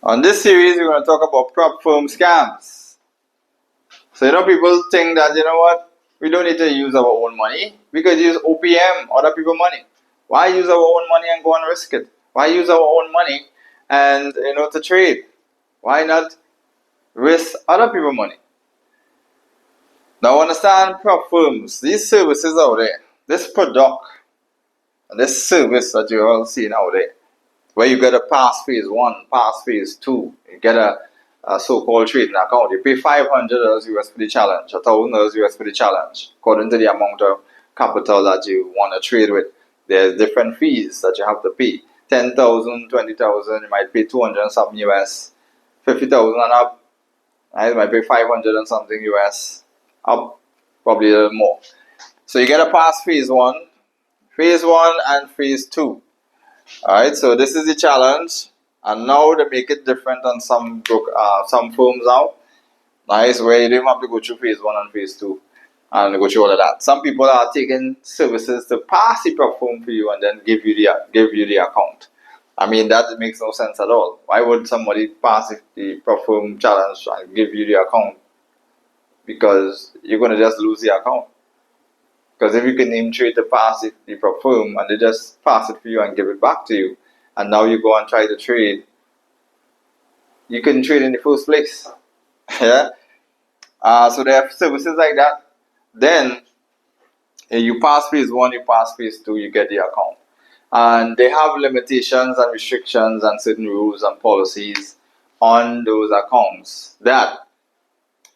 On this series, we're going to talk about prop firm scams. So, people think that, we don't need to use our own money. We could use OPM, other people's money. Why use our own money and go and risk it? Why use our own money and, to trade? Why not risk other people's money? Now, understand prop firms, these services out there, this product, and this service that you're all seeing out there, where you get a pass phase 1, pass phase 2, you get a so-called trading account. You pay $500 US for the challenge, $1,000 US for the challenge, according to the amount of capital that you want to trade with. There's different fees that you have to pay. 10,000, 20,000, you might pay 200 and something US. 50,000 and up, you might pay 500 and something US. Up, probably a little more. So you get a pass phase 1 and phase 2. Alright, so this is the challenge, and now they make it different on some firms now. Nice, where you don't have to go through phase 1 and phase 2 and go through all of that. Some people are taking services to pass the prop firm for you and then give you the account. I mean, that makes no sense at all. Why would somebody pass the prop firm challenge and give you the account? Because you're going to just lose the account. Because if you can name trade to pass it, the prop firm, and they just pass it for you and give it back to you, and now you go and try to trade, you couldn't trade in the first place. Yeah. So they have services like that. Then you pass phase 1, you pass phase 2, you get the account, and they have limitations and restrictions and certain rules and policies on those accounts that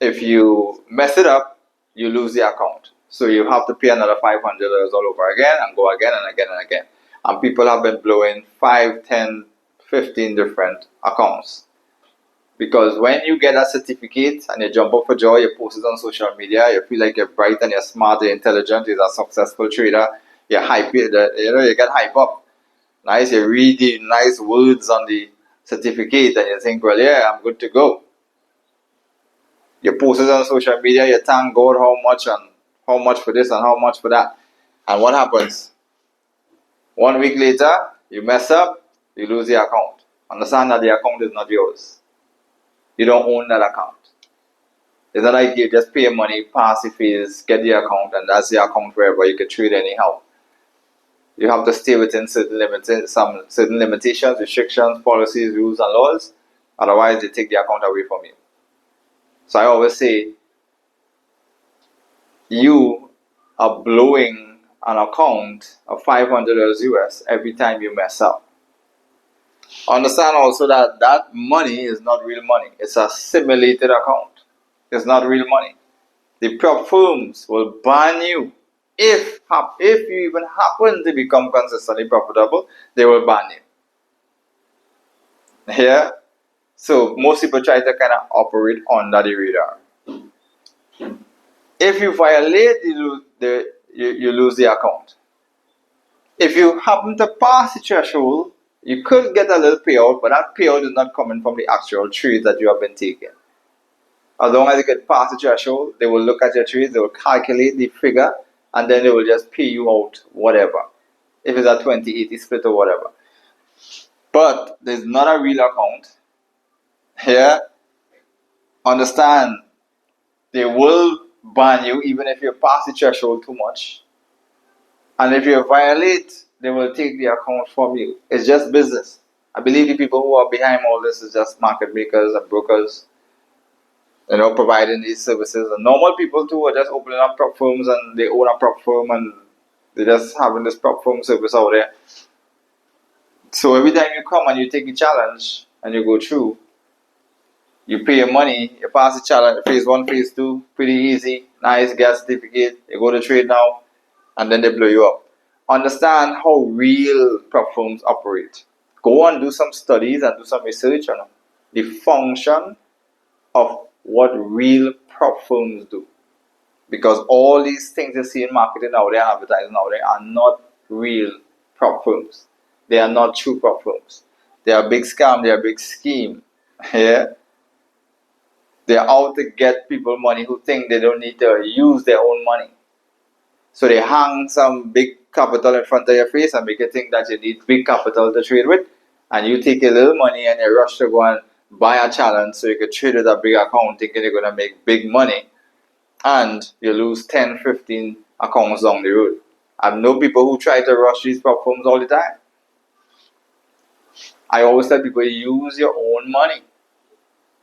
if you mess it up, you lose the account. So you have to pay another $500 all over again and go again and again and again. And people have been blowing 5, 10, 15 different accounts. Because when you get a certificate and you jump up for joy, you post it on social media, you feel like you're bright and you're smart, you're intelligent, you're a successful trader, you're hype, you get hype up. Nice, you read the nice words on the certificate and you think, well, yeah, I'm good to go. You post it on social media, you thank God how much for this and how much for that. And what happens? 1 week later, you mess up, you lose the account. Understand that the account is not yours. You don't own that account. It's not like you just pay money, pass the fees, get the account, and that's the account wherever you can trade anyhow. You have to stay within certain limitations, restrictions, policies, rules, and laws. Otherwise, they take the account away from you. So I always say, you are blowing an account of $500 US every time you mess up. Understand also that that money is not real money. It's a simulated account. It's not real money. The prop firms will ban you. If you even happen to become consistently profitable, they will ban you. Yeah? So most people try to kind of operate under the radar. If you violate, you lose the account. If you happen to pass the threshold, you could get a little payout, but that payout is not coming from the actual trades that you have been taking. As long as you get past the threshold, they will look at your trades, they will calculate the figure, and then they will just pay you out whatever. If it's a 20-80 split or whatever. But there's not a real account. Here, understand, they will ban you even if you pass the threshold too much. And if you violate, they will take the account from you. It's just business. I believe the people who are behind all this is just market makers and brokers, providing these services. And normal people too are just opening up prop firms and they own a prop firm and they're just having this prop firm service out there. So every time you come and you take the challenge and you go through, you pay your money, you pass the challenge, phase 1, phase 2, pretty easy, nice, get a certificate, you go to trade now, and then they blow you up. Understand how real prop firms operate. Go and do some studies and do some research on the function of what real prop firms do. Because all these things you see in marketing out there, advertising out there, are not real prop firms. They are not true prop firms. They are a big scam, they are a big scheme. Yeah? They are out to get people money who think they don't need to use their own money. So they hang some big capital in front of your face and make you think that you need big capital to trade with. and you take a little money and you rush to go and buy a challenge so you could trade with a big account thinking you're going to make big money, and you lose 10, 15 accounts down the road. I know people who try to rush these platforms all the time. I always tell people, use your own money.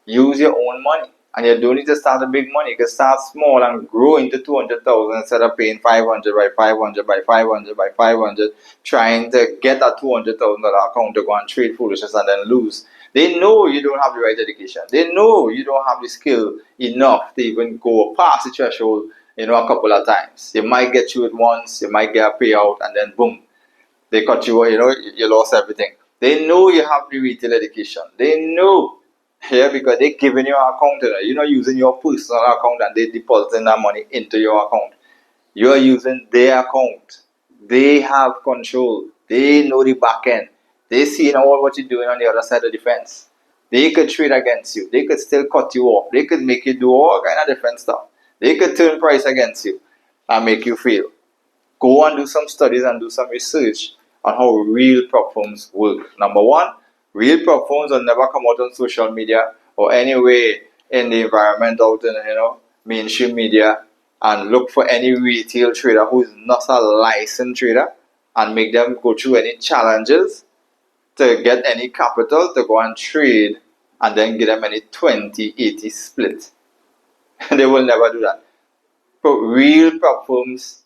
Use your own money. And you don't need to start a big money. You can start small and grow into 200,000 instead of paying 500 by 500 by 500 by 500, trying to get that $200,000 account to go and trade foolishness and then lose. They know you don't have the right education. They know you don't have the skill enough to even go past the threshold, a couple of times. You might get through it once, you might get a payout, and then boom, they cut you, you lost everything. They know you have the retail education. They know, because they're giving you an account. You're not using your personal account and they're depositing that money into your account. You're using their account. They have control. They know the back end. They see all what you're doing on the other side of the fence. They could trade against you. They could still cut you off. They could make you do all kind of different stuff. They could turn price against you and make you fail. Go and do some studies and do some research on how real platforms work. Number one, real platforms will never come out on social media or anywhere in the environment out in mainstream media and look for any retail trader who is not a licensed trader and make them go through any challenges to get any capital to go and trade and then get them any 20-80 split. They will never do that. But real platforms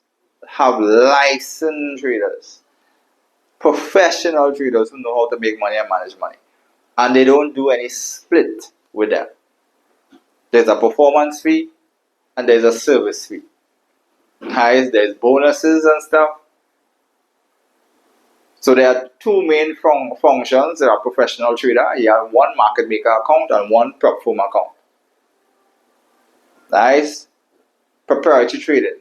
have licensed traders, professional traders who know how to make money and manage money. And they don't do any split with them. There's a performance fee and there's a service fee. Guys, there's bonuses and stuff. So there are two main functions. There are professional trader. You have one market maker account and one platform account. Nice. Proprietary trading.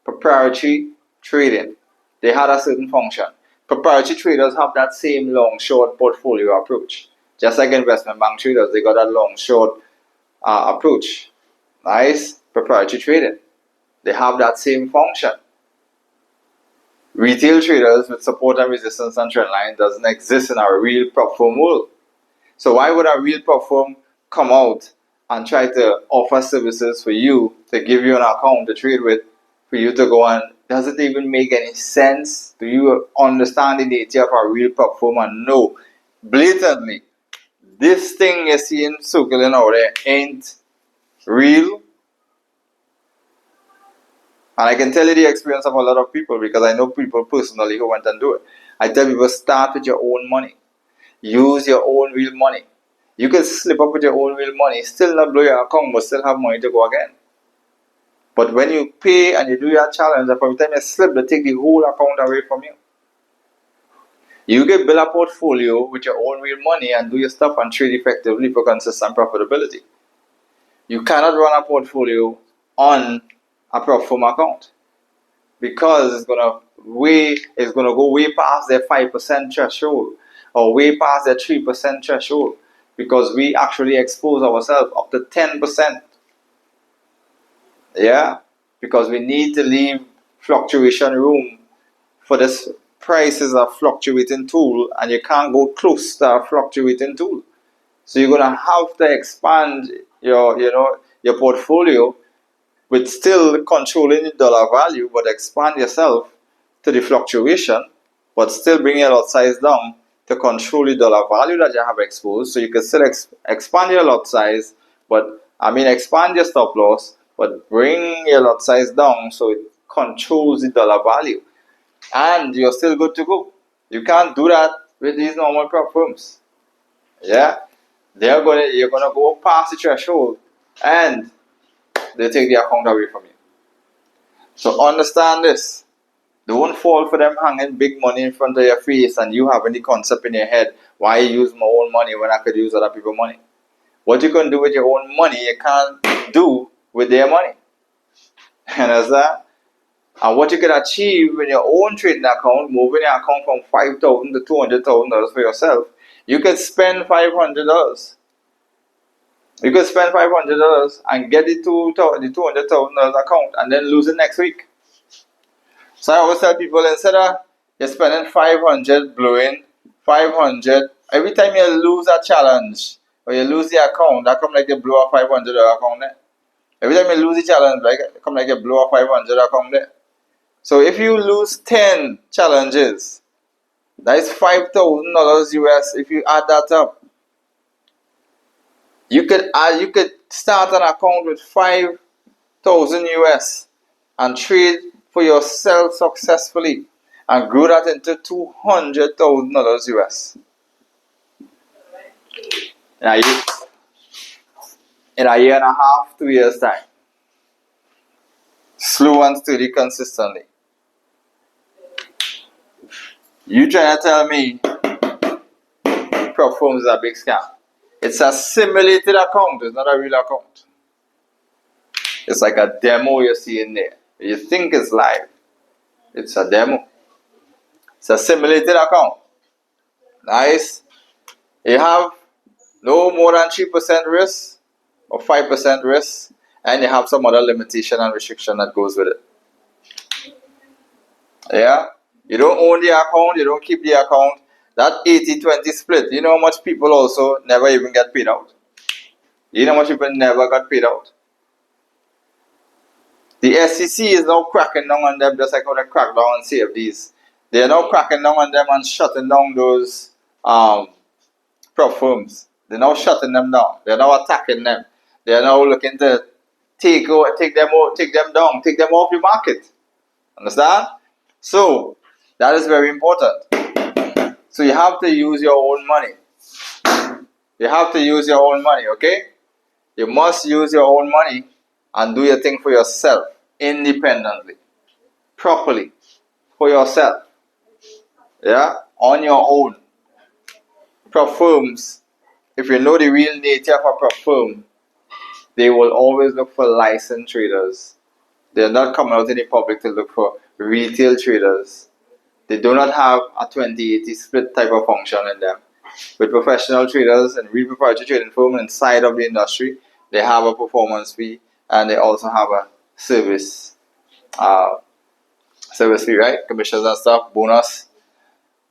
Proprietary trading. They had a certain function. Proprietary traders have that same long-short portfolio approach. Just like investment bank traders, they got that long-short approach. Nice. Proprietary trading. They have that same function. Retail traders with support and resistance and trend line doesn't exist in our real platform world. So why would a real platform come out and try to offer services for you, to give you an account to trade with, for you to go on? Does it even make any sense? Do you understand the nature of a real platform and know blatantly this thing you're seeing circling out there ain't real? And I can tell you the experience of a lot of people because I know people personally who went and do it. I tell people, start with your own money. Use your own real money. You can slip up with your own real money, still not blow your account, but still have money to go again. But when you pay and you do your challenge, and every time you slip, they take the whole account away from you. You can build a portfolio with your own real money and do your stuff and trade effectively for consistent profitability. You cannot run a portfolio on a platform account because it's gonna go way past their 5% threshold or way past their 3% threshold because we actually expose ourselves up to 10%. Yeah, because we need to leave fluctuation room for this. Price is a fluctuating tool and you can't go close to a fluctuating tool. So you're gonna have to expand your portfolio with still controlling the dollar value, but expand yourself to the fluctuation, but still bring your lot size down to control the dollar value that you have exposed. So you can still expand your lot size, expand your stop loss, but bring your lot size down so it controls the dollar value. And you're still good to go. You can't do that with these normal platforms. Yeah? You're gonna go past the threshold and they take the account away from you. So understand this. Don't fall for them hanging big money in front of your face and you having the concept in your head, why use my own money when I could use other people's money? What you can do with your own money, you can't do with their money. Understand? And what you can achieve in your own trading account, moving your account from $5,000 to $200,000 for yourself, you can spend $500. You can spend $500 and get the $200,000 account and then lose it next week. So I always tell people, instead of you're spending $500 blowing $500 Every time you lose a challenge or you lose the account, that come like you blow a $500 account there. Every time you lose the challenge, like come like you blow a $500 account there. So if you lose 10 challenges, that is $5,000 US. If you add that up, you could start an account with 5,000 US and trade for yourself successfully and grow that into $200,000 US. In a year and a half, 2 years time. Slow and steady consistently. You trying to tell me prop firms is a big scam? It's a simulated account, it's not a real account. It's like a demo you see in there. You think it's live. It's a demo. It's a simulated account. Nice. You have no more than 3% risk or 5% risk, and you have some other limitation and restriction that goes with it. Yeah? You don't own the account, you don't keep the account. That 80-20 split, you know how much people also never even get paid out? You know how much people never got paid out? The SEC is now cracking down on them just like how they crack down on CFDs. They are now cracking down on them and shutting down those prop firms. They're now shutting them down. They're now attacking them. They are now looking to take them down, take them off the market. Understand? So that is very important. So you have to use your own money. You have to use your own money, okay? You must use your own money and do your thing for yourself, independently, properly, for yourself. Yeah? On your own. Prop firms, if you know the real nature of a prop firm, they will always look for licensed traders. They're not coming out in the public to look for retail traders. They do not have a 20-80 split type of function in them. With professional traders and real proprietary trading firms inside of the industry, they have a performance fee and they also have a service fee, right? Commissions and stuff, bonus.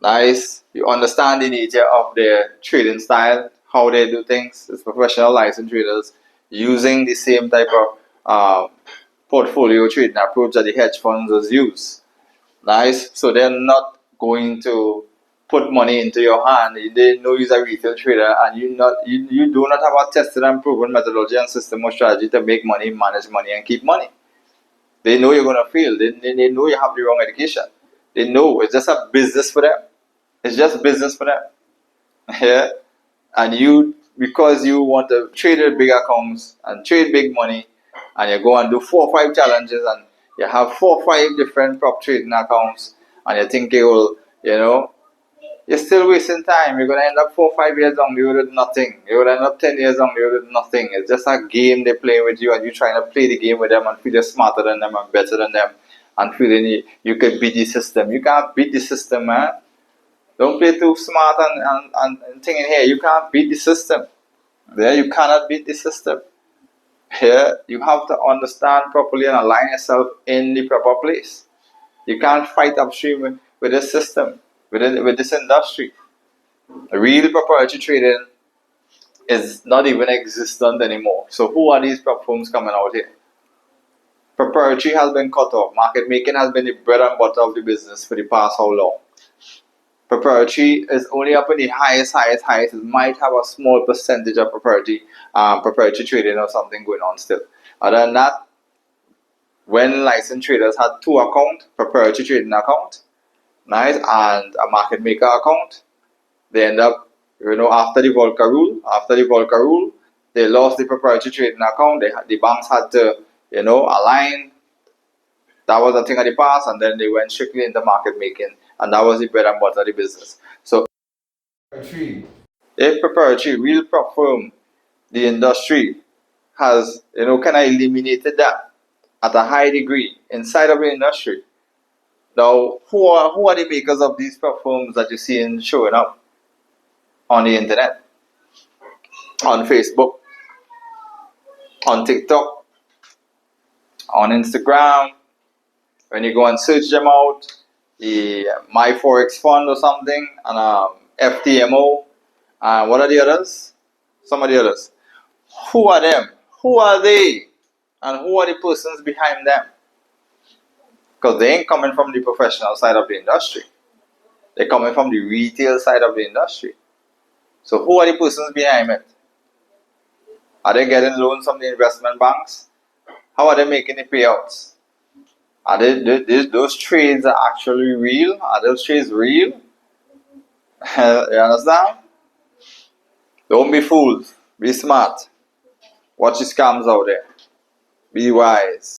Nice. You understand the nature of their trading style, how they do things. It's professional licensed traders using the same type of portfolio trading approach that the hedge funds use. Nice. So they're not going to put money into your hand. They know you're a retail trader and you do not have a tested and proven methodology and system or strategy to make money, manage money, and keep money. They know you're going to fail. They know you have the wrong education. They know it's just a business for them. It's just business for them. Yeah. And you, because you want to trade with big accounts and trade big money, and you go and do 4 or 5 challenges and you have 4 or 5 different prop trading accounts, and you think you will, you're still wasting time. You're going to end up 4 or 5 years down the road with nothing. You're going to end up 10 years down the road with nothing. It's just a game they play with you, and you're trying to play the game with them and feel you're smarter than them and better than them and feeling you can beat the system. You can't beat the system, man. Don't play too smart and thinking here. You can't beat the system. There, you cannot beat the system. Here, you have to understand properly and align yourself in the proper place. You can't fight upstream with this system, with this industry. Real proprietary trading is not even existent anymore. So who are these prop firms coming out here? Proprietary has been cut off. Market making has been the bread and butter of the business for the past how long? Proprietary is only up in the highest. It might have a small percentage of proprietary trading or something going on still. Other than that, when licensed traders had 2 accounts, proprietary trading account, nice, and a market maker account, they end up, after the Volcker rule, they lost the proprietary trading account. The banks had to, align. That was a thing of the past, and then they went strictly into market making, and that was the bread and butter of the business. So, if proprietary, real prop firm, the industry has, kind of eliminated that at a high degree inside of the industry. Now, who are the makers of these prop firms that you see showing up on the internet, on Facebook, on TikTok, on Instagram? When you go and search them out, the My Forex Fund or something, and FTMO, And what are the others? Some of the others. Who are them? Who are they? And who are the persons behind them? Because they ain't coming from the professional side of the industry. They're coming from the retail side of the industry. So who are the persons behind it? Are they getting loans from the investment banks? How are they making the payouts? Are those trades are actually real? Are those trades real? You understand? Don't be fooled. Be smart. Watch the scams out there. Be wise.